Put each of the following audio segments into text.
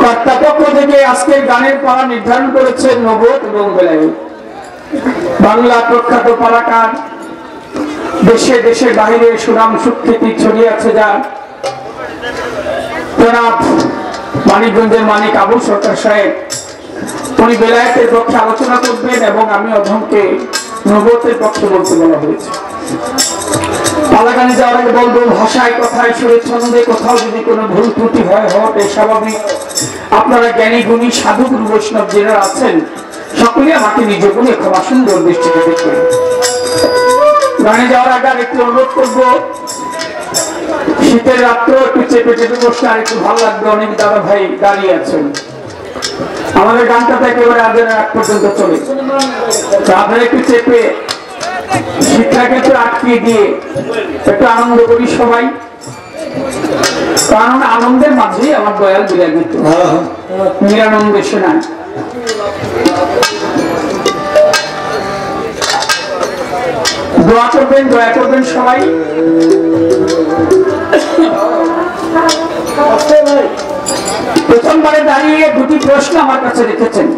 কর্তাপক্ষ থেকে আজকের গানের পালা নির্ধারণ করেছে নবত এবং বেলায়েত। বাংলা প্রখ্যাত পালাকার, দেশে দেশে বাহিরে সুনাম সুখ্যাতি ছড়িয়ে আছে যার জনাব মানিকগঞ্জের মানিক আবু সরকার সাহেব, উনি বেলায়েতের পক্ষে আলোচনা করবেন এবং আমি অধমকে নবতের পক্ষে বলতে বলা হয়েছে। পালাগানে যাওয়ার আগে বলবো, ভাষায় কথায় সুরে ছন্দে কোথাও যদি কোনো ভুল ত্রুটি হয় হওয়াটা স্বাভাবিক। আপনারা জ্ঞানী গুণী সাধু গুরু বৈষ্ণব যারা আছেন সকলে আমাকে নিজ গুণে ক্ষমা সুন্দর দৃষ্টিতে দেখবেন। গানে যাওয়ার আগে একটু অনুরোধ করবো, শীতের রাত্র একটু চেপে চেপে বসলে আর একটু ভালো লাগবে। অনেক দাদা ভাই দাঁড়িয়ে আছেন, আমাদের গানটা তো একেবারে আদের আগ পর্যন্ত চলে, আপনারা একটু চেপে শীতটাকে একটু আটকিয়ে দিয়ে একটু আনন্দ করি সবাই, কারণ আনন্দের মাঝেই আমার দয়াল বিরাজিত, নিরানন্দে শোনায়। দোয়া করবেন, দয়া করবেন সবাই। প্রথমবারে দাঁড়িয়ে দুটি প্রশ্ন আমার কাছে রেখেছেন,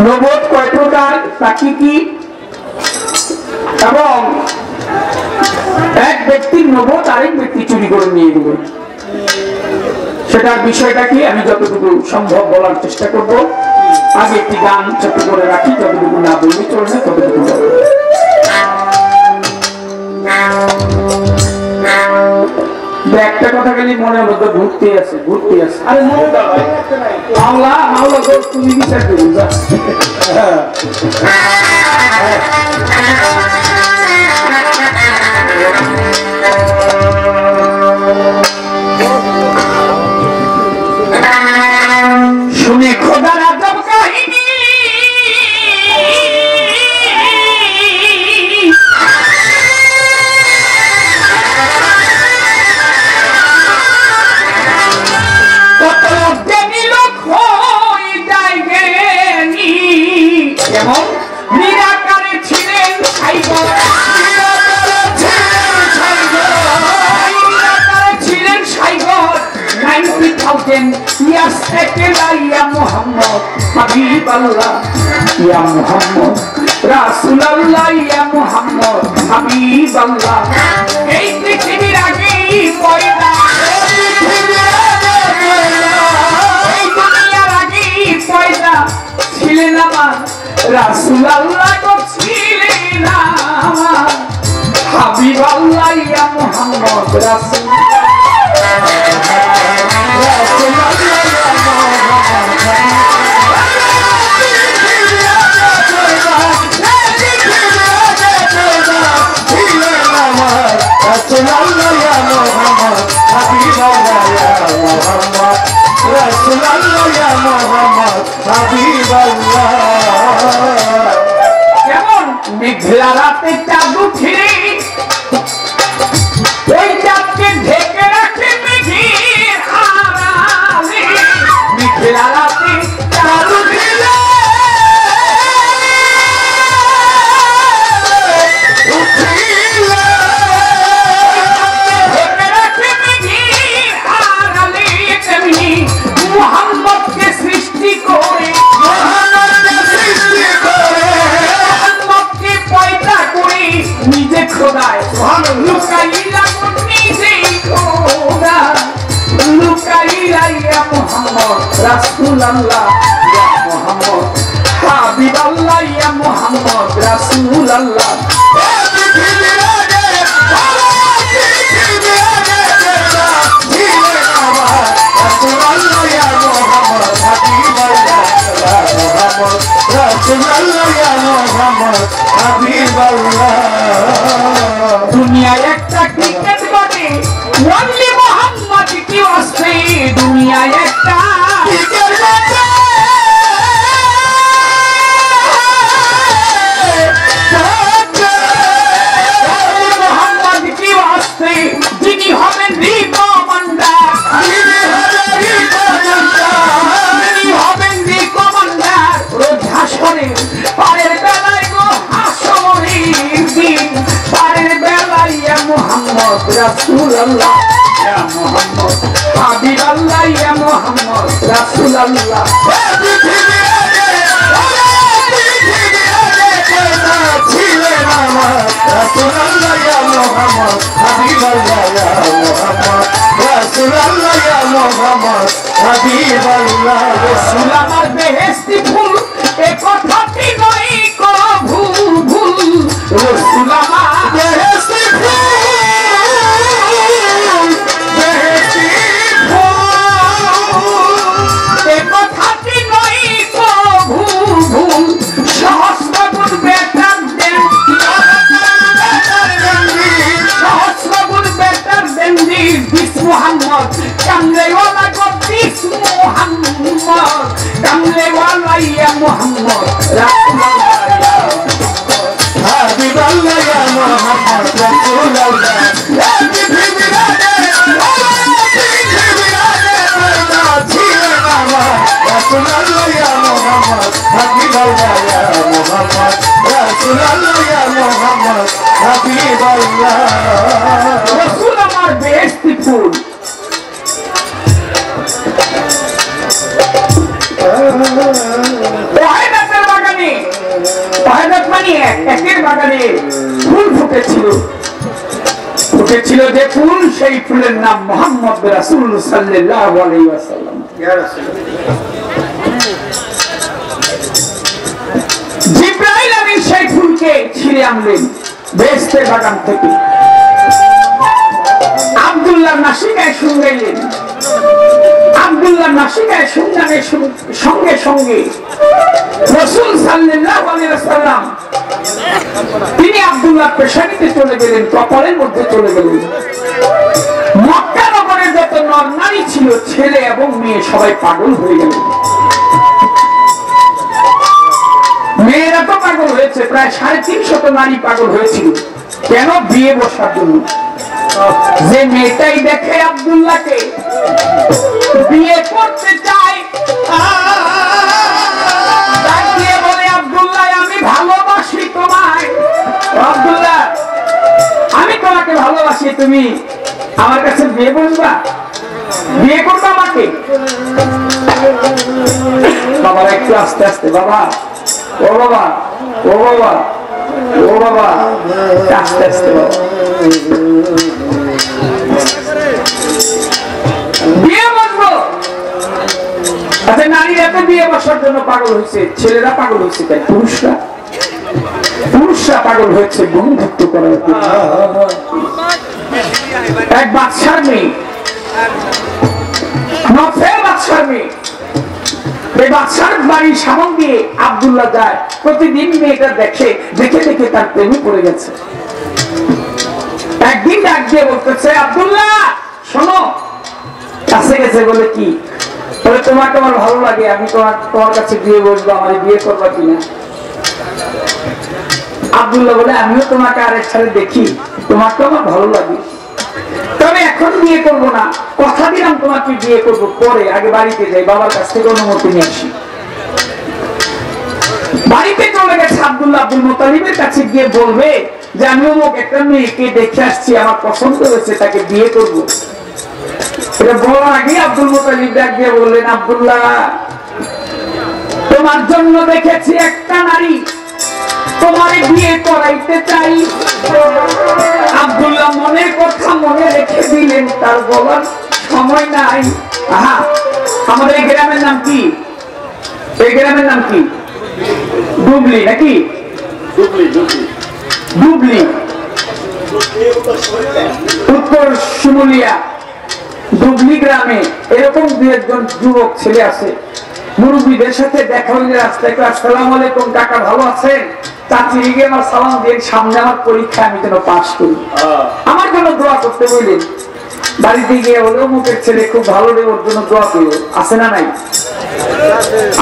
নবত কয় প্রকার, তা কি কি, এবং এক ব্যক্তির নবত আরেক ব্যক্তি চুরি করে নিয়ে দেবে, সেটার বিষয়টা কি আমি যতটুকু সম্ভব বলার চেষ্টা করব। আগে একটি গান ছোট করে রাখি, যতটুকু না বললে চলবে ততটুকু বলবো। একটা কথা খালি মনের মধ্যে ঘুরতে আছে, ঘুরতে আছে। আরে মাওলা মাওলা তুমি বিচার করুন। শুনে খোদার আজব কাহিনী, কত জ্ঞানী লোক হয়ে যায় জ্ঞানী, যেমন নিরাকারে ছিলেন সাইবর, ছিলেন সাইবর 90,000 ইয়াস একলা ইয়া মুহাম্মদ হাবিবাল্লাহ, ইয়া মুহাম্মদ রাসূলুল্লাহ, ইয়া মুহাম্মদ হাবিবাল্লাহ। এই পৃথিবীর আগেই পয়দা, এই দুনিয়ার আগেই পয়দা ছিলেন আমার রাসূলুল্লাহ, গো ছিলেন আমার হাবিবাল্লাহ, ইয়া মুহাম্মদ রাসূলুল্লাহ। যেমন মেঘলা রাতে চাঁদ উঠে, ওই চাঁদকে ঢেকে রাখে মেঘের আড়ালে, মেঘলা রাতে চাঁদ উঠে মুহাম্মদকে সৃষ্টি করে, মুহাম্মদকে পয়দা করে নিজে খোদায় লুকাইলা, নিজেই খোদা লুকাইলা, ইয়া মুহাম্মদ রাসূলুল্লাহ, ইয়া মুহাম্মদ হাবিবাল্লাহ, ইয়া মুহাম্মদ রাসূলুল্লাহ। দুনিয়া একটা ক্রিকেট বলে, ওনলি মোহাম্মদ কি আছে, দুনিয়া একটা ক্রিকেট বলে, মোহাম্মদ রাসূলুল্লাহ ছিলেন আমার রাসূলুল্লাহ ইয়া মুহাম্মদ হাবিবাল্লাহ ইয়া মুহাম্মদ রাসূলুল্লাহ ইয়া মুহাম্মদ হাবিবাল্লাহ রাসূল আমার বেহেশতি ফুল এ কথাটি নয় কভু ভুল রাসূল আমার বেহেশতি ফুল বেহেশতি ফুল এ কথাটি নয় কভু ভুল সহস্র গুণ বেটার দেন সহস্র গুণ বেটার দেন দিস মুহাম্মদ কামলেওয়ালা গো দিস মুহাম্মদ কামলেওয়ালা ইয়া মুহাম্মদ রাসূলুল্লাহ ইয়া হাবিবাল্লাহ ইয়া মুহাম্মদ রাসূলুল্লাহ রাসূলুল্লাহ ইয়া মুহাম্মদ হাবিবাল্লাহ ইয়া মুহাম্মদ রাসূলুল্লাহ ইয়া মুহাম্মদ হাবিবাল্লাহ রাসূল আমার বেহেশতি ফুল ওয়াহিদাতের বাগানে ওয়াহিদাত মানে একের বাগানে ফুল ফুটেছিল যে ফুল সেই ফুলের নাম মুহাম্মদ রাসূল সাল্লাল্লাহু আলাইহি ওয়াসাল্লাম ইয়া রাসূলুল্লাহ জিবরাইল আমিন সেই ফুলকে ছিঁড়ে আনলেন বেহেশতের বাগান থেকে আব্দুল্লাহ নাসিকায় শুনলেন আব্দুল্লাহ নাসিকায় শুনগানের সঙ্গে সঙ্গে রাসূল সাল্লাল্লাহু আলাইহি ওয়াসাল্লাম তিনি আব্দুল্লাহ পেশানিতে চলে গেলেন কপালের মধ্যে চলে গেলেন মক্কা নগরের যত নর নারী ছিল ছেলে এবং মেয়ে সবাই পাগল হয়ে গেলেন মেয়েরা তো পাগল হয়েছে প্রায় 350 নারী পাগল হয়েছিল কেন বিয়ে বসার জন্য যে মেয়েটাই দেখে আব্দুল্লাহকে বিয়ে করতে চায় বলে আব্দুল্লাহ আমি ভালোবাসি তোমায় আব্দুল্লাহ আমি তোমাকে ভালোবাসি তুমি আমার কাছে বিয়ে বসবা বিয়ে করবে আমাকে বাবা একটু আস্তে আস্তে বাবা ও বাবা ও বাবা ও বাবা আস্তে আস্তে বাবা বিয়ে বসবো আচ্ছা নারীরা তো বিয়ে বসার জন্য পাগল হয়েছে ছেলেরা পাগল হয়েছে তাই পুরুষরা পাগল হয়েছে বন্ধুত্ব করার এক বাদশার মেয়ে নফেল বাদশার মেয়ে এই বাদশার বাড়ির সামনে দিয়ে আব্দুল্লাহ যায় প্রতিদিন মেয়েটা দেখে দেখে দেখে তার প্রেমে পড়ে গেছে একদিন ডাক দিয়ে বলতেছে আব্দুল্লাহ শোনো কাছে গেছে বলে কি বলে তোমাকে আমার ভালো লাগে আমি তোমার কাছে বিয়ে বসবো আমার বিয়ে করবা কিনা আব্দুল্লাহ বলে আমিও তোমাকে আরেক সাথে দেখি তোমাকে আমার ভালো লাগে তবে এখন বিয়ে করবো না কথা দিলাম তোমাকে বিয়ে করবো পরে আগে বাড়িতে যাই বাবার কাছ থেকে অনুমতি নিয়ে আসি বাড়িতে চলে গেছে আব্দুল্লাহ আব্দুল মুত্তালিবের কাছে গিয়ে বলবে যে আমি অমুক একটা মেয়েকে দেখে আসছি আমার পছন্দ হয়েছে তাকে বিয়ে করবো এটা বলার আগে আব্দুল মুত্তালিব ডাক দিয়ে বললেন আব্দুল্লাহ তোমার জন্য দেখেছি একটা নারী তোমারে বিয়ে করাইতে চাই আব্দুল্লাহ মনের কথা মনে রেখে দিলেন তার বলার সময় নাই আহা আমাদের এই গ্রামের নাম কি এই গ্রামের নাম কি ডুবলি নাকি ডুবলি উত্তর শিমুলিয়া ডুবলি গ্রামে এরকম দুই একজন যুবক ছেলে আছে মুরব্বীদের সাথে দেখা হইলে রাস্তায় আসসালামু আলাইকুম কাকা ভালো আছেন চাচির গিয়ে আমার সালাম দিয়ে সামনে আমার পরীক্ষা আমি যেন পাস করি আমার জন্য দোয়া করতে বললেন বাড়িতে গিয়ে হলো মুখের ছেলে খুব ভালো রে ওর জন্য দোয়া করো আছে না নাই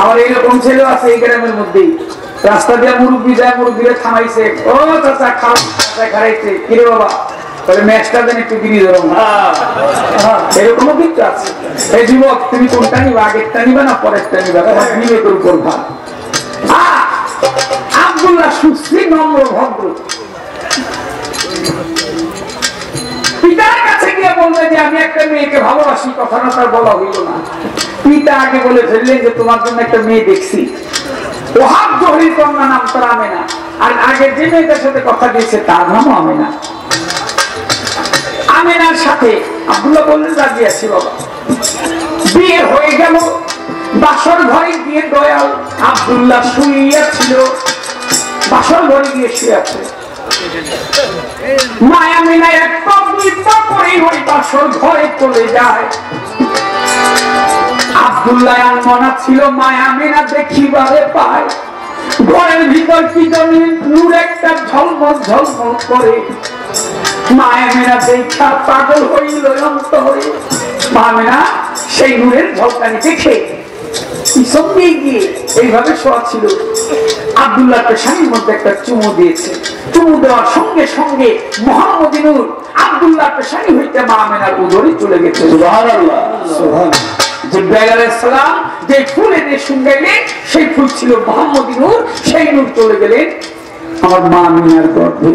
আমার এইরকম ছেলেও আছে এই গ্রামের মধ্যেই রাস্তা দিয়ে মুরব্বী যায় মুরব্বীরা থামাইছে ও চাচা খাও খাইছে কিরে বাবা তাহলে ম্যাচটা দেন একটু গিরি ধরো এরকমও কিন্তু আছে এই যুবক তুমি কোনটা নিবা আগেরটা নিবা না পরেরটা নিবা নিবে তোর উপর ভাব আব্দুল্লাহ সুশ্রী নম্র ভদ্র পিতার কাছে গিয়ে বলবে যে আমি একটা মেয়েকে ভালোবাসি, কথাটা তার বলা হইল না। পিতা আগে বলে ফেললেন যে তোমার জন্য একটা মেয়ে দেখছি, ওহাব জহরির কন্যা, নাম তার আমেনা। আর আগে যে মেয়েটার সাথে কথা দিয়েছে তার নামও আমেনা। আমেনার সাথে আব্দুল্লাহ বললেন রাজি আছি বাবা। বিয়ে হয়ে গেল, বাসর ঘরে গিয়ে দয়াল আব্দুল্লাহ শুইয়াছিল, বাসর ঘরে গিয়ে শুয়ে আছে। মায়া মিনা এক পা করে ওই বাসর ঘরে চলে যায়। আব্দুল্লাহ মনা ছিল মায়া মিনা দেখিবারে পায় ঘরের ভিতর কি জানি নূর একটা ঝলমল ঝলমল করে। মায়া মিনা দেখা পাগল হইল অন্তরে। মা মিনা সেই নূরের ঝলকানি দেখে পিছন দিয়ে গিয়ে এইভাবে শোয়া ছিল। আব্দুল্লাহ পেশানির মধ্যে একটা চুমু দিয়েছে। চুমু দেওয়ার সঙ্গে সঙ্গে মোহাম্মদ নূর আব্দুল্লাহ পেশানি হইতে মা আমেনার উদরে চলে গেছে। সুবহানাল্লাহ, সুবহানাল্লাহ। জিবরাইল আলাইহিস সালাম যে ফুল এনে শুঙ্গাইলেন সেই ফুল ছিল মোহাম্মদ নূর। সেই নূর চলে গেলেন আমার মা আমেনার গর্ভে।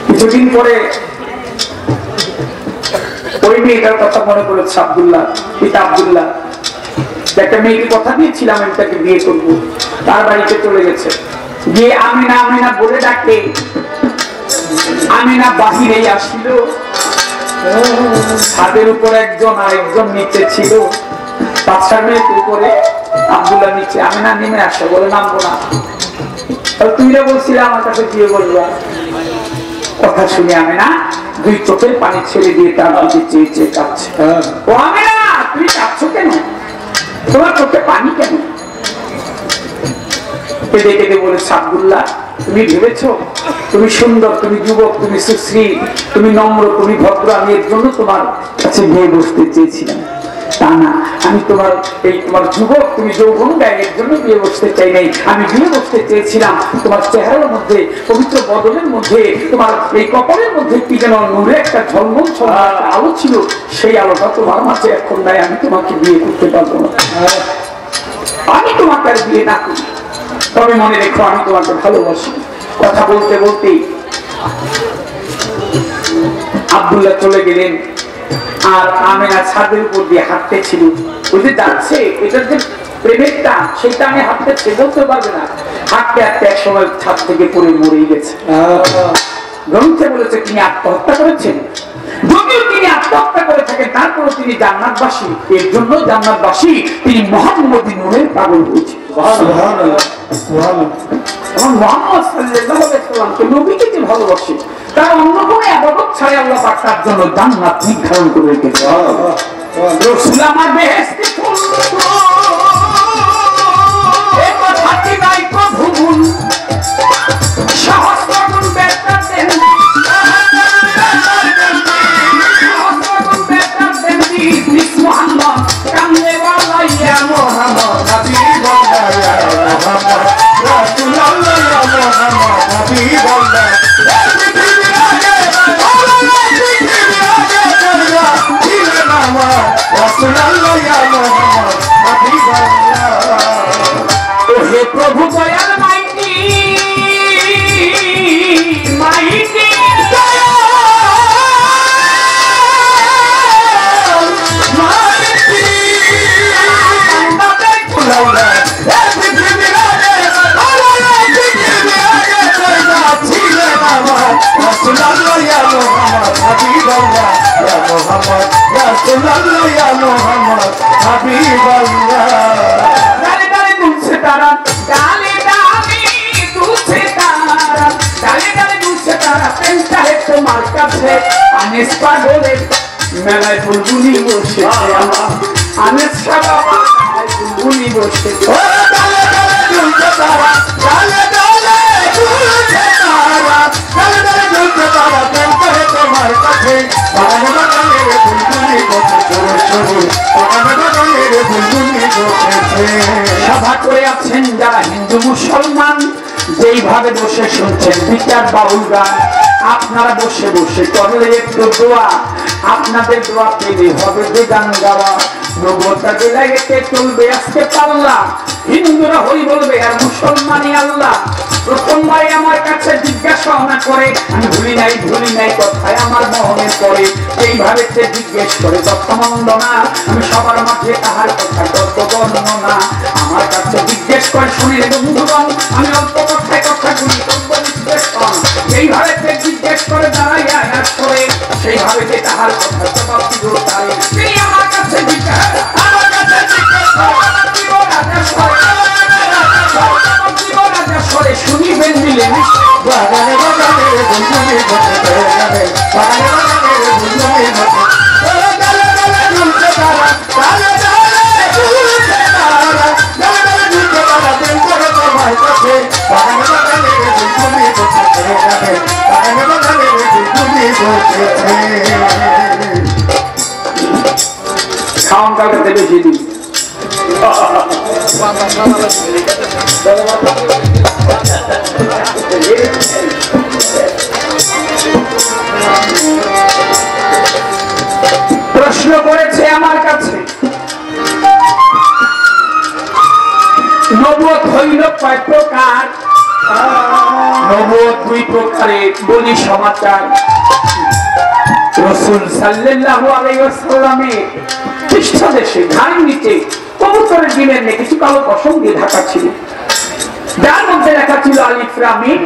কিছুদিন পরে ওই মেয়েটার কথা মনে করেছে আব্দুল্লাহ, পিতা আব্দুল্লাহ। একটা মেয়েকে কথা দিয়েছিলাম আমি তাকে বিয়ে করবো, তার বাড়িতে চলে গেছে। গিয়ে আমিনা আমিনা বলে ডাকে। আমিনা বাহিরেই আসছিল, ছাদের উপর একজন আর একজন নিচে ছিল। বাচ্চা মেয়ে উপরে, আব্দুল্লাহ নিচে। আমিনা নেমে আসে, বলে নামবো না। তুই না বলছিলে আমার কাছে বিয়ে বলবা। কথা শুনে আমিনা দুই চোখের পানি ছেড়ে দিয়ে তার দিকে চেয়ে চেয়ে কাঁদছে। ও আমিনা, তুমি কাঁদছো কেন? তোমার চোখে পানি কেন? কেঁদে কেঁদে বলেছে আব্দুল্লাহ, তুমি ভেবেছো তুমি সুন্দর, তুমি যুবক, তুমি সুশ্রী, তুমি নম্র, তুমি ভদ্র, আমি এর জন্য তোমার কাছে বিয়ে বসতে চেয়েছিলাম। তা না, আমি তোমার যুবক, তুমি যৌবন গায়ে, এর জন্য বিয়ে বসতে চাই নাই। আমি বিয়ে বসতে চেয়েছিলাম তোমার চেহারার মধ্যে, পবিত্র বদনের মধ্যে, তোমার এই কপালের মধ্যে কি যেন নূরে একটা ঝলমল ঝলমল আলো ছিল। সেই আলোটা তোমার মাঝে এখন নাই। আমি তোমাকে বিয়ে করতে পারবো না। আমি তোমাকে আর বিয়ে না করি, তবে মনে রেখো আমি তোমাকে ভালোবাসি। কথা বলতে বলতেই আব্দুল্লাহ চলে গেলেন। আর আমেনা ছাদের উপর দিয়ে হাঁটতে ছিল। ওই যে যাচ্ছে, এটার যে প্রেমের টান, সেই টানে হাঁটতে বলতে পারবে না। হাঁটতে হাঁটতে এক সময় ছাদ থেকে পড়ে মরেই গেছে। গ্রন্থে বলেছে তিনি আত্মহত্যা করেছেন। যদিও তিনি আত্মহত্যা করে থাকেন, তারপরে তিনি জান্নাতবাসী। এর জন্য জান্নাতবাসী, তিনি মুহাম্মদ নূরের পাগল হয়েছে। মুহাম্মদ সাল্লাল্লাহু আলাইহি ওয়াসাল্লামকে, নবীকে যে ভালোবাসে, তার অন্য কোনো ইবাদত ছাড়া আল্লাহ পাক তার জন্য জান্নাত নির্ধারণ করে রেখেছে। রাসূল আমার বেহেশতে ফুল এই কথাটি নাই প্রভু ভুল, সহস্র গুণ বেটার দেন, সহস্র গুণ বেটার দেন দিস মুহাম্মদ কামলে ওয়ালা ইয়া মুহাম্মদ হাবিবাল্লাহ ইয়া মুহাম্মদ রাসূলুল্লাহ ইয়া মুহাম্মদ হাবিবাল্লাহ। প্রভু দয়াল মাইটি মাইটি মেলায় বুলবুলি বসে, আনেস বাবা বুলবুলি বসে, সভা করে আছেন যারা হিন্দু মুসলমান, যেইভাবে বসে শুনছেন বিচার বাউল গান। আপনারা বসে বসে করলে একটু দোয়া, আপনাদের দোয়া পেলে হবে যে গান গাওয়া। নবতা বেলায়েতে চলবে আজকে পাল্লা, হিন্দুরা হই বলবে আর মুসলমানই আল্লাহ। প্রথম ভাই আমার কাছে জিজ্ঞাসা করে, আমি ভুলি নাই কথায় আমার মনে পড়ে, এইভাবে সে জিজ্ঞেস করে তথ্যমন্দ না, আমি সবার মাঝে তাহার কথা গল্প বর্ণনা, আমার কাছে জিজ্ঞেস করে শুনিলে বন্ধুগণ, আমি অল্প কথায় কথাগুলি এইভাবে সে জিজ্ঞেস করে দাঁড়াইয়া আয়াত করে, সেইভাবে যে তাহার কথা জবাব দিব তাই, তিনি আমার কাছে জিজ্ঞাসা করে শুনিবেন দিলেন বাগানে বাগানে বন্ধুরে বাগানে বাগানে বন্ধুরে খাওয়ান কালকে বেশি দিন প্রশ্ন করেছে আমার কাছে, নবুয়ত হইল কয় প্রকার? নবুয়ত দুই প্রকারের, বলি সমাচার। রাসূল সাল্লাল্লাহু আলাইহি ওয়াসাল্লামের পৃষ্ঠদেশে ঘাড়ের নিচে কবুতরের ডিমের নে কিছু কালো পশম দিয়ে ঢাকা ছিল, যার মধ্যে লেখা ছিল আলিফ লাম মিম,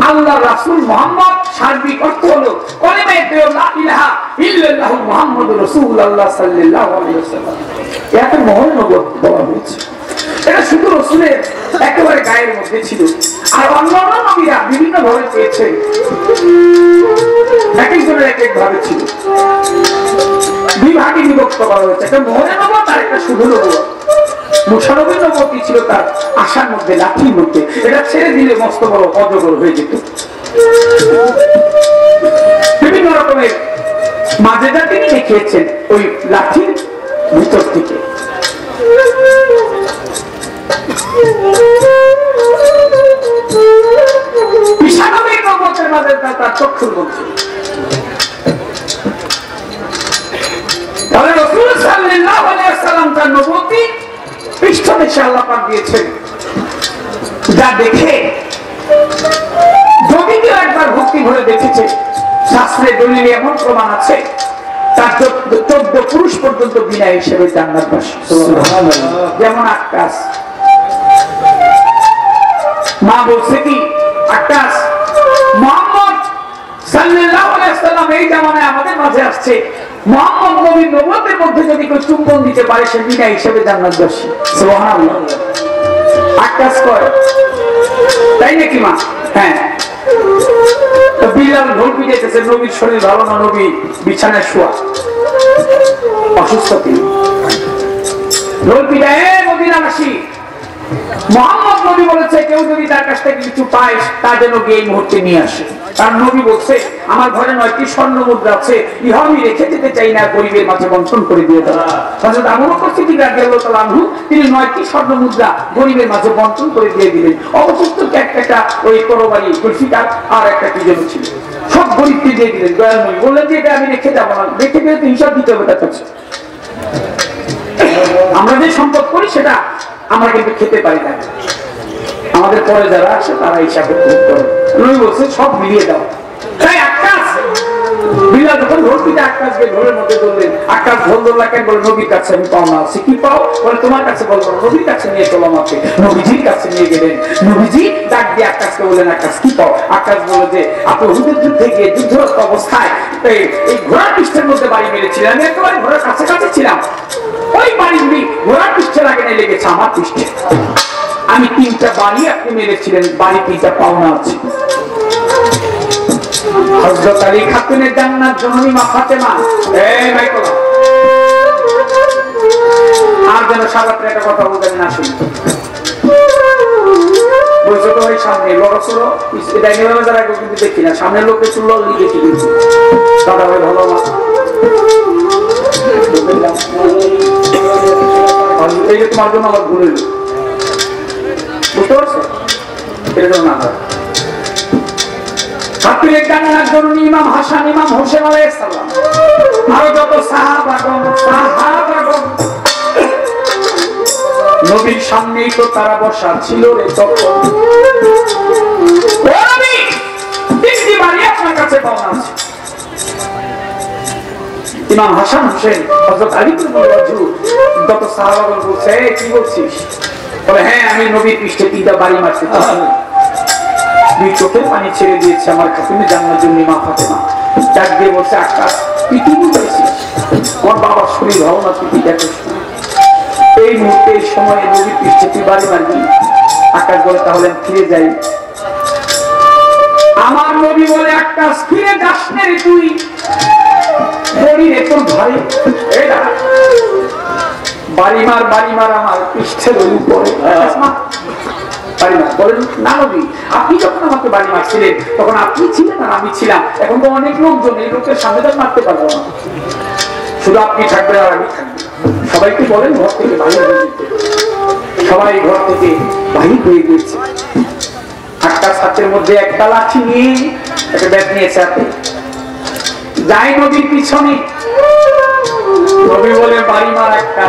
আল্লাহ রাসূল মুহাম্মদ, সার্বিক অর্থ হলো কালিমায়ে লা ইলাহা ইল্লাল্লাহু মুহাম্মাদুর রাসূলুল্লাহ সাল্লাল্লাহু আলাইহি ওয়াসাল্লাম। এত মহান নবুয়ত বলা হয়েছে, এটা শুধু রাসূলের একেবারে গায়ের মধ্যে ছিল, আর অন্যান্য নবীরা বিভিন্ন ভাবে পেয়েছেন, এক একজনের এক এক ভাবে ছিল, বিভাগে বিভক্ত করা হয়েছে, একটা মোহনের নবুয়ত আর একটা শুধু নবুয়ত। মুসা নবীর নবুয়ত ছিল তার আশার মধ্যে, লাঠির মধ্যে, এটা ছেড়ে দিলে মস্ত বড় অজগর হয়ে যেত। বিভিন্ন রকমের মাজেদা তিনি দেখিয়েছেন ওই লাঠির ভিতর থেকে। ঈশানবীর নবুয়তের মাঝে তার চক্ষুর মধ্যে, তাহলে রাসূল সাল্লাল্লাহু আলাইহি ওয়াসাল্লাম তার নবুয়তি পৃষ্ঠদেশে আল্লাহ পাক দিয়েছেন, যা দেখে যদি কেউ একবার ভক্তি ভরে দেখেছে, শাস্ত্রে দলিলে এমন প্রমাণ আছে তার 14 পুরুষ পর্যন্ত বিনা হিসেবে জান্নাতবাসী। সুবহানাল্লাহ। যেমন আকাশ, মা বলছে কি আকাশ মুহাম্মদ সাল্লাল্লাহু আলাইহি ওয়াসাল্লাম এই জামানায় আমাদের মাঝে আসছে, মুহাম্মদ নবীর নবুয়তের মধ্যে যদি কেউ চুম্বন দিতে পারে সে বিনা হিসেবে জান্নাতবাসী। সুবহানাল্লাহ। আকাশ কয় তাই নাকি মা? হ্যাঁ। তো বিলাল ঢোল পিটাইতেছে, নবীর শরীর ভালো না, নবী বিছানায় শোয়া অসুস্থ, তিনি ঢোল পিটায় মদিনাবাসী, মুহাম্মদ নবী বলেছে কেউ যদি তার কাছ থেকে কিছু পায় তা যেন গিয়ে এই মুহূর্তে নিয়ে আসে। কারণ নবী বলছে আমার ঘরে 9টি স্বর্ণ মুদ্রা আছে, ইহা আমি রেখে যেতে চাই না, গরিবের মাঝে বন্টন করে দিয়ে দেওয়া। হযরত আবু বকর সিদ্দিক রাদিয়াল্লাহু তাআলা আনহু তিনি 9টি স্বর্ণ মুদ্রা গরিবের মাঝে বন্টন করে দিয়ে দিলেন। অবশিষ্ট একটা ওই তরবারি জুলফিকার আর একটা কি যেন ছিল, সব গরিবকে দিয়ে দিলেন। দয়াল নবী বললেন যে এটা আমি রেখে যাবো না, রেখে গেলে তো হিসাব দিতে হবে তার কাছে। আমরা যে সম্পদ করি সেটা আমরা কিন্তু খেতে পারি না, আমাদের পরে যারা আসে তারা হিসাবে করে। নবী বলছে সব মিলিয়ে দাও। তাই আকাশ বিলাল যখন ঢোল পিটা আকাশকে ঢোলের মধ্যে ধরলেন, আকাশ ঢোল ধরলা কেন? বলে নবীর কাছে আমি পাওনা আছে। কি পাও? বলে তোমার কাছে বলবো, নবীর কাছে নিয়ে চলো আমাকে। নবীজির কাছে নিয়ে গেলেন, নবীজি ডাক দিয়ে আকাশকে বললেন আকাশ কি পাও? আকাশ বলে যে আপনি উহুদের যুদ্ধে গিয়ে যুদ্ধরত অবস্থায় এই ঘোড়ার পৃষ্ঠের মধ্যে বাড়ি মেরেছিলেন, আমি একেবারে ঘোড়ার কাছাকাছি ছিলাম, ওই বাড়িগুলি ঘোড়ার পৃষ্ঠের আগে লেগেছে আমার পৃষ্ঠে, আমি 3টা বাড়ি আপনি মেরেছিলেন, বাড়ি 3টা পাওনা আছে। হযরত আলী খাতুনের জান্নাত জননী মা ফাতেমা, এই মাইকল আর যেন সাবাত্রে একটা কথা বলবেন না, শুনি বলছো তো ওই সামনে বড় ছোট এটা নিয়ে যারা কিন্তু দেখি না, সামনের লোক একটু লল্লি দেখি কিন্তু দাদা ভাই ভালো মা এই যে তোমার জন্য আমার ভুল হইল, বুঝতে পারছো? এটা যেন না হয়। ইমাম হাসান, ইমাম হোসেন আলাইহিস সালাম, আরো যত সাহাবাগণ নবীর সামনেই তো তারা বসা ছিল রে। তখন তিনটি বাড়ি আপনার কাছে পাওয়া আছে। ইমাম হাসান হোসেন, হযরত আলী যত সাহাবাগণ বলছে, কি বলছিস? বলে, হ্যাঁ, আমি নবীর পৃষ্ঠে 3টা বাড়ি মারতে চাই। দুই চোখের পানি ছেড়ে দিয়েছে আমার খাতুনে জান্নাতুল জন্য মা ফাতেমা। ডাক দিয়ে বলছে, আকাশ তুই কি বলছিস? আমার বাবার শরীর ভালো না, তুই দেখো এই মুহূর্তে এই সময়ে নবীর পৃষ্ঠে তুই বাড়ি মারবি? আকাশ বলে, তাহলে ফিরে যাই। আমার নবী বলে, আকাশ ফিরে যাস না রে, তুই বাড়ি মার আমার পৃষ্ঠের উপরে। বলেন, না নবী, আপনি যখন আমাকে বাড়ি মারছিলেন তখন আপনি ছিলেন আর আমি ছিলাম। এখন তো অনেক লোকজন, এই লোকের সামনে তো মারতে পারবো না, শুধু আপনি থাকবেন আর আমি থাকবো। সবাইকে বলেন ঘর থেকে বাহির হয়ে যেতে। সবাই ঘর থেকে বাহির হয়ে গিয়েছে। আকাশ হাতের মধ্যে একটা লাঠি নিয়ে একটা ব্যাগ নিয়েছে হাতে, যাই নদীর পিছনে। নবী বলে, বাড়ি মার একটা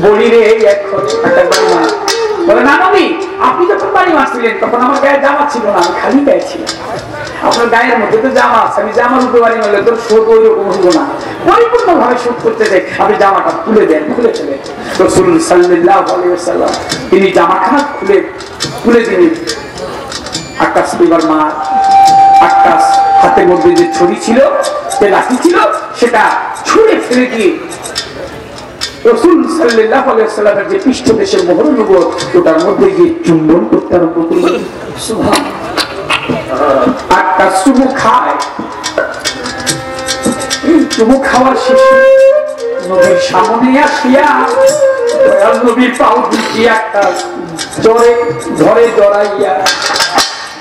বলি রে, এখন একটা বাড়ি মার। বলে, না নবী, আপনি যখন বাড়ি মারছিলেন তখন আমার গায়ে জামা ছিল না, আমি খালি গায়ে ছিলাম। আপনার গায়ের মধ্যে তো জামা আছে, আমি জামার উপরে বাড়ি মারলে তোর শোধ ওই রকম হইব না। পরিপূর্ণ ভাবে শোধ করতে চাই, আপনি জামাটা খুলে দেন। খুলে ফেলেন। রাসূল সাল্লাল্লাহু আলাইহি ওয়াসাল্লাম তিনি জামাখানা খুলে দিলেন। আকাশ এবার মার। আকাশ হাতের মধ্যে যে ছড়ি ছিল, যে লাঠি ছিল, সেটা ছুঁড়ে ফেলে দিয়ে রাসূল সাল্লাল্লাহু আলাইহি ওয়াসাল্লামের যে পৃষ্ঠদেশের মোহর নবুয়ত, ওটার মধ্যে গিয়ে চুম্বন করতে আরম্ভ করলেন। সুবহানাল্লাহ। আকাশ চুমু খায়। চুমু খাওয়ার শেষে নবীর সামনে আসিয়া নবীর পাও দুটি একটা ধরে জড়াইয়া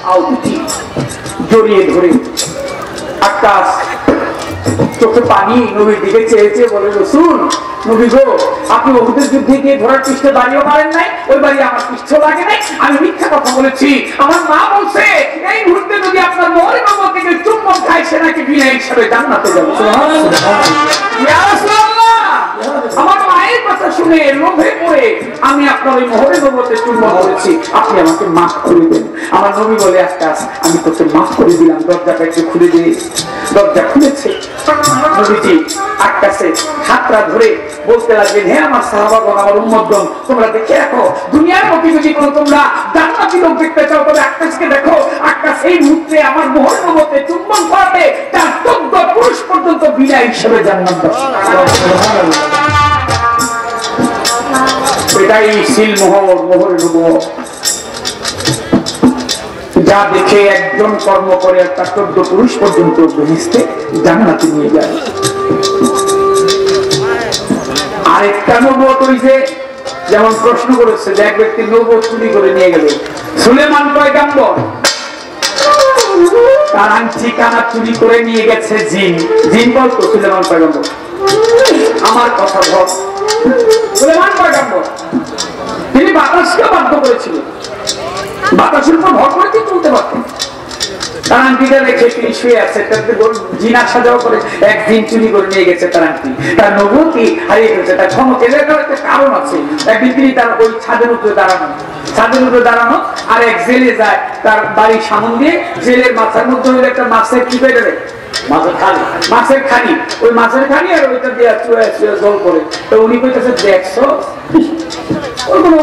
পাও দুটি জড়িয়ে ধরে আকাশ চোখে পানি নবীর দিকে চেয়েছে, বলে, রাসূল, নবী গো, আপনি উহুদের যুদ্ধে গিয়ে ঘোড়ার পৃষ্ঠে বাড়িও মারেন নাই, ওই বাড়ি আমার পৃষ্ঠ লাগে নাই, আমি মিথ্যা কথা বলেছি। আমার মা বলছে এই মুহূর্তে যদি আপনার মরে বাবা থেকে চুম্বন খায়, সে নাকি বিনা হিসাবে জান্নাতে যাবে। ইয়া রাসূলুল্লাহ, আমার মায়ের কথা শুনে লোভে পড়ে আমি আপনার ওই মোহরে নবুয়তে চুম্বন করেছি, আপনি আমাকে মাফ করে দেন। আমার নবী বলে, আকাশ, আমি তোকে মাফ করে দিলাম, দরজাটা একটু খুলে দিয়ে। দরজা খুলেছে। নবীজি আকাশে হাতটা ধরে বলতে লাগলেন, হে আমার সাহাবাগণ, আমার উম্মতগণ, তোমরা দেখে রাখো, দুনিয়ার মধ্যে যদি কোনো তোমরা জান্নাতি লোক দেখতে চাও তবে আকাশকে দেখো। আকাশ এই মুহূর্তে আমার মোহর নবুয়তে চুম্বন করাতে তার 14 পুরুষ পর্যন্ত বিনা হিসেবে জান্নাত পাবে। এটাই সিল মোহর নবুয়ত, যা দেখে একজন কর্ম করে একটা 14 পুরুষ পর্যন্ত বেহেশতে জান্নাতে নিয়ে যায়। আরেকটা নবুয়ত হইছে, যেমন প্রশ্ন করেছে যে এক ব্যক্তি নবুয়ত চুরি করে নিয়ে গেল। সুলেমান পয়গম্বর, তার ঠিকানা চুরি করে নিয়ে গেছে জিন। জিন বলতো, সুলেমান পয়গম্বর আমার কথা ধর। সুলেমান পয়গম্বর তিনি বাতাসকে বাধ্য করেছিলেন, বাতাসের উপর ভর করে তিনি চলতে পারতেন। তার আংটিটা রেখে তিনি শুয়ে আছে, জিন আসা যাওয়া করে এক দিন চুরি করে নিয়ে গেছে তার আংটি। তার নবুয়তি হারিয়ে গেছে, তার ক্ষমতার একটা কারণ আছে। একদিন তিনি তার ওই ছাদের উপরে দাঁড়ানো আর এক জেলে যায়, তার বাড়ির সামনে দিয়ে জেলের মাথার মধ্যে হইলে একটা মাছের কি বেড়ে দেয়, মাছের খানি, ওই মাছের খানি আর ওইটা দিয়ে চুয়ে জল করে। তো উনি কইতেছে, দেখছো ওই কোনো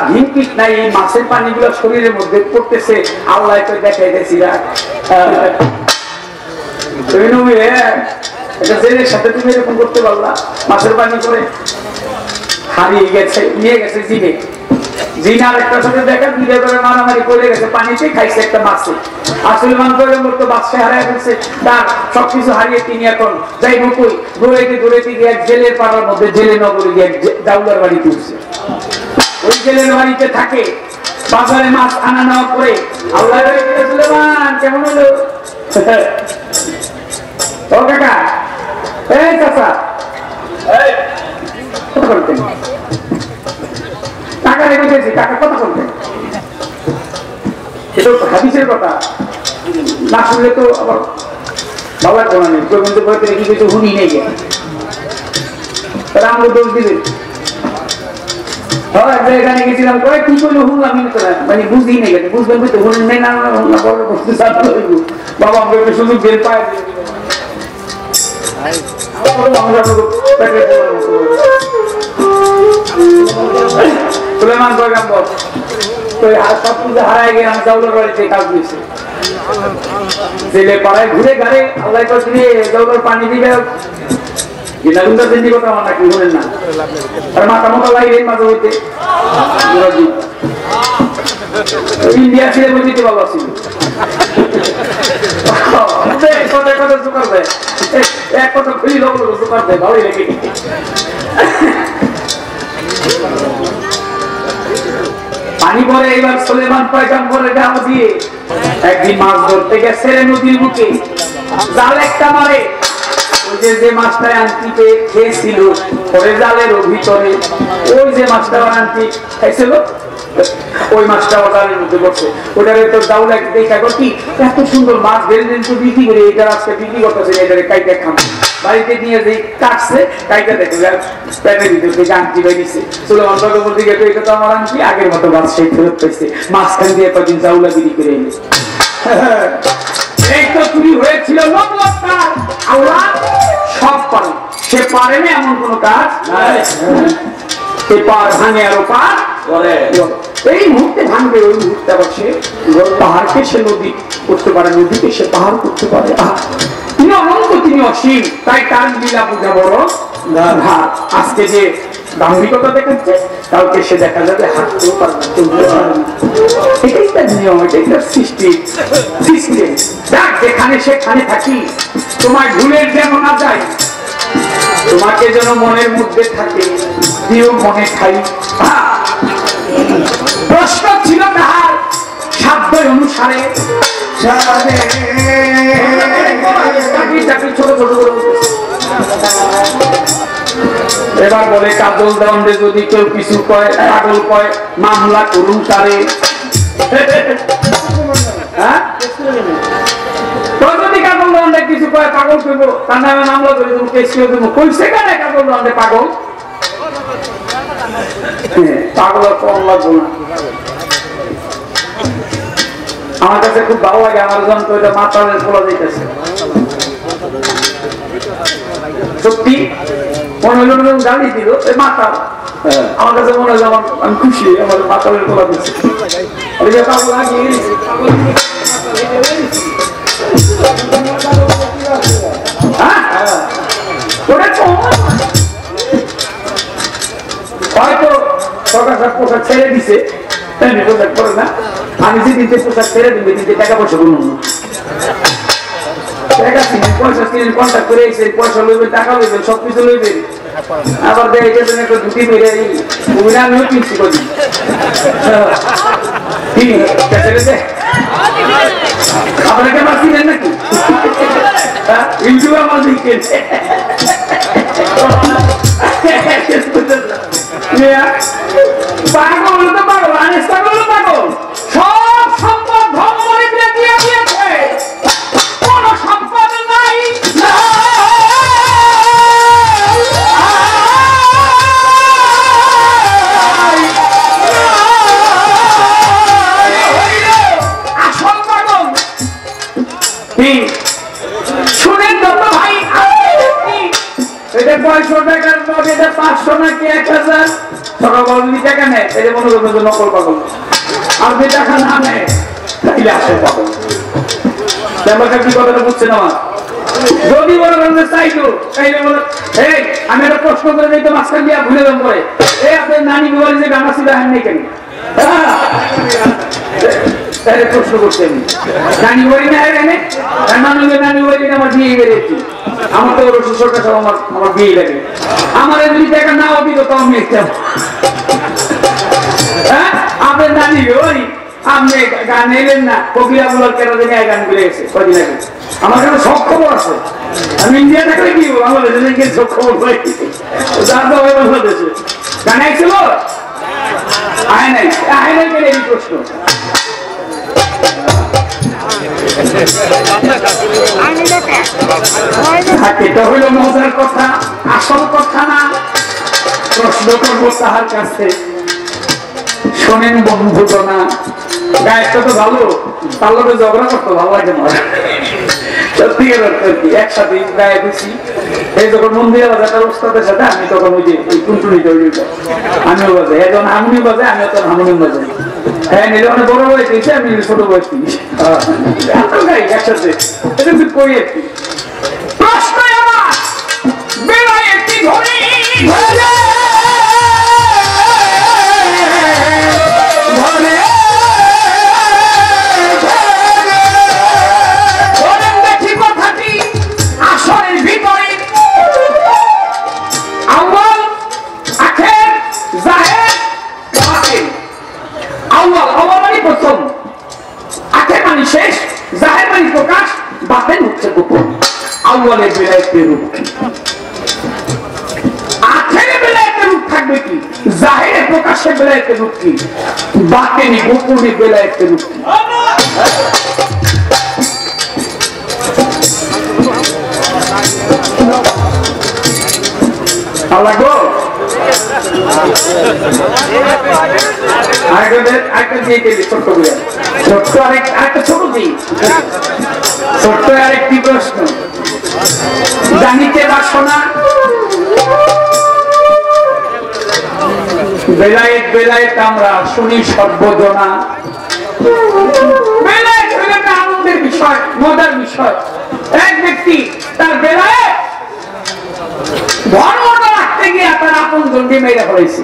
ভিনপিট নাই, এই মাছের পানিগুলো শরীরের মধ্যে পড়তেছে, আল্লাহ তো দেখাই দিয়েছি। জেলের সাথে তুমি এরকম করতে পারলা, মাছের পানি করে হারিয়ে গেছে, নিয়ে গেছে জিনে। জিন আর একটা সাথে দেখা দিলে করে মারামারি করে গেছে, পানিতে খাইছে একটা মাছে। আসলে মানকরের মতো বাদশা হারিয়ে ফেলছে, তার সবকিছু হারিয়ে তিনি এখন যাই বকুই দৌড়াইতে গিয়ে এক জেলের পাড়ার মধ্যে, জেলে নগরে গিয়ে দাউলার বাড়ি তুলছে। ওই জেলের বাড়িতে থাকে, বাজারে মাছ আনা নেওয়া করে। আল্লাহ সুলেমান কেমন হলো? ও কাকা, এই চাচা, কথা বলতেন, টাকা রেখেছি, টাকা কথা বলতেন। এটা হাদিসের কথা, না শুনলে তো আবার বাবার কোনা নেই। কিন্তু বলতে রেখে কিছু হুনি নেই, তারা আমাকে দোষ দিবে। এখানে গেছিলাম কয় কি করলো শুনলাম মানে বুঝি নেই বুঝবেন তো শুনেন না বাবা আমাকে সুযোগ বের পায় সুলেমান পয়গম্বর সব কিছু হারাই গিয়ে আমি দৌড়ের বাড়িতে কাজ দিয়েছি ছেলে পাড়ায় ঘুরে ঘাড়ে আল্লাহ দৌড়ের পানি দিবে কথা আমার নাকি শুনেন না আর মাথা মোটা লাগে মাঝে হইতে ইন্ডিয়া ছেলে বলতে ভালো ছিল কথা জোকার দেয় এক কথা খুলি লোক জোকার দেয় ভালোই লেগে পানি পরে এবার সুলেমান পয়গম্বরের গাম দিয়ে একদিন মাছ ধরতে গেছে নদীর বুকে জাল একটা মারে ওই যে মাছটা আনতে খেয়েছিল পরে জালের ভিতরে ওই যে মাছটা আনতে খাইছিল ওই মাছটা জালের মধ্যে বসে ওটারে তো দাউলা দেখা কি এত সুন্দর মাছ বেরোলেন তো বিক্রি করে এটা আজকে বিক্রি করতেছে এটারে কাইটা খাম বাড়িতে নিয়ে যে কাটছে কাইটা দেখে প্যানের ভিতর থেকে আনটি বেরিয়েছে সুলেমান পয়গম্বর দিকে এটা তো আমার আনটি আগের মতো মাছ সেই ফেরত পেয়েছে মাছখান দিয়ে কদিন জাউলা বিক্রি করে এনে এই তো চুরি হয়েছিল আল্লাহ সব পারে সে পারে না এমন কোন কাজ সে পার ভাঙে আরো পার এই মুহূর্তে ভাঙবে ওই মুহূর্তে আবার সে পাহাড়কে সে নদী করতে পারে নদীকে সে পাহাড় করতে পারে তিনি অনন্ত তিনি অসীম তাই তার লীলা পূজা বড় আজকে যে দাম্ভিকতা দেখাচ্ছে কাউকে সে দেখা যাবে হাঁটতেও পারবে এটাই তার নিয়ম এটাই তার সৃষ্টি সিস্টেম দেখ যেখানে সেখানে থাকি তোমার ভুলের যেন না যায় তোমাকে যেন মনের মধ্যে থাকে দিও মনে খাই প্রশ্ন ছিল তাহার সাধ্য অনুসারে ছোট ছোট এবার বলে কাজল দণ্ডে যদি কেউ কিছু কয় পাগল কয় মামলা করুন তারে যদি কাজল দণ্ডে কিছু কয় পাগল করবো তার নামে মামলা করে দেবো কেস করে দেবো কইছে কেন কাজল দণ্ডে পাগল পাগল কম লাগবো না আমার কাছে খুব ভালো লাগে আমার যন্ত্র এটা মাতালের ফলা যাইতেছে সত্যি মনে হলো গালি দিল মাতাল আমার কাছে মনে হলো আমি খুশি আমার মাতালের ফলা দিচ্ছে হয়তো সরকার পোশাক ছেড়ে দিছে পোশাক পরে না আমি যে দিতে পোশাক ছেড়ে দিবে দিতে টাকা পয়সা কোনো পয়সা কিনেন কন্ট্যাক্ট করে এসে পয়সা লইবেন টাকা লইবেন সবকিছু লইবেন আবার দেখে একটা ধুতি মেরে অভিনয় আমিও কিনছি কদিন আপনাকে আমার কিনেন নাকি ইউটিউবে আমার দিকেন পাগল তো পাগল আনিস পাগল পাগল সব সম্পদ ধর্ম দিয়ে দিয়েছে কোন সম্পদ নাই আসল পাগল শুনেন তো ভাই এটা 500 টাকার নোট এটা 500 নাকি 1000 সকাল বললি টাকা নেই এটা মনে করবেন নকল পাগল আর যে টাকা না নেয় তাইলে আসে পাগল ব্যাপারটা কি কথাটা বুঝছেন আমার যদি বলে চাইতো তাইলে বলে এই আমি একটা প্রশ্ন করে দিই তো মাঝখান দিয়ে ভুলে যাবো পরে এই আপনার নানি বলে যে গানা ছিল হ্যাঁ নেই কেন তাহলে প্রশ্ন করছি আমি নানি বলি না এখানে নানি বলি আমার বিয়ে বেড়েছি আমার তো ওর শ্বশুরটা সব আমার বিয়ে লাগে আমার যদি টাকা না অভিজ্ঞ তো আমি হ্যাঁ আপনার নানি ওই আপনি গান এলেন না কবিরা বলার কেন জানি গান গুলো গেছে কদিন আগে আমার কাছে সব খবর আছে আমি ইন্ডিয়া থাকলে কি বাংলাদেশে সব খবর পাই যার তো হয় বাংলাদেশে গান আইছিল আয় নাই কেন এই প্রশ্ন এটা হইল মজার কথা আসল কথা না প্রশ্ন করবো তাহার কাছে শোনেন বন্ধুগণা, গায়কটা তো ভালো, তার লোকে ঝগড়া করতো ভালো লাগে না। সত্যিকার অর্থ আর কি, একসাথে গায়ে দিচ্ছি। এই যখন মন্দিরে বাজার ওস্তাদের সাথে আমি তখন ওই যে টুনটুনি আমিও বাজাই, একজন হারমোনিয়াম বাজাই, আমিও তখন হারমোনিয়াম বাজাই। হ্যাঁ, নিলে অনেক বড় বয়স দিয়েছে, আমি ছোট বয়স দিয়েছি গাই একসাথে, এটা কিন্তু করি আর কি। প্রশ্ন আমার বেলায় একটি ধরে আউয়ালের বেলায়েতের রূপ কি, আখেরের বেলায়েতের রূপ থাকবে কি, জাহিরে প্রকাশের বেলায়েতের রূপ কি, বাতিনি গোপনে বেলায়েতের রূপ কি? আল্লাহ গো আরেকটা দিয়ে দিবি ছোট্ট করে, ছোট্ট আরেকটা ছোট দিই, ছোট্ট আরেকটি প্রশ্ন জানিতে বাসনা বেলায়েত বেলায়েত আমরা শুনি সর্বজনা। বেলায়েত হইল একটা আনন্দের বিষয়, মজার বিষয়। এক ব্যক্তি তার বেলায়েত ধর্মটা রাখতে গিয়ে তার আপন জনকে মেরে ফেলেছে,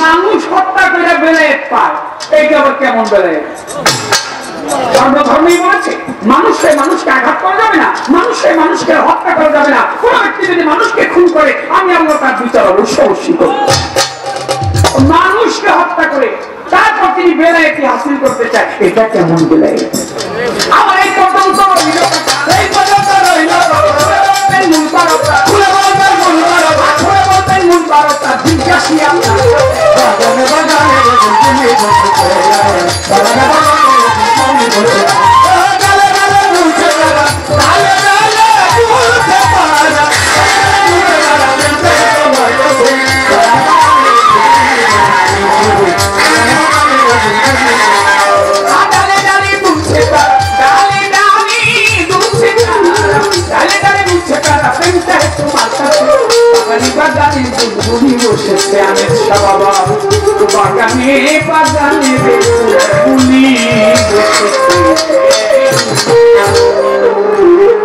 মানুষ হত্যা করে বেলায়েত পায়, এইটা আবার কেমন বেলায়েত? ধর্মই বলেছে মানুষকে মানুষকে আঘাত করা যাবে না, মানুষকে মানুষকে হত্যা করা যাবে না। কোন ব্যক্তি যদি মানুষকে খুন করে আমি আল্লাহ তার বিচার অবশ্যই করব। মানুষকে হত্যা করে তারপর তিনি বেলায়েত হাসিল করতে চায়, এটা কেমন বেলায়েত? আমার এই পর্যন্ত রইল, এই পর্যন্ত রইল মূল বারতা, খুলে বলবেন মূল বারতা, খুলে বলবেন মূল বারতা, জিজ্ঞাসি আপনার বাগানে বাগানে বাগানে বাগানে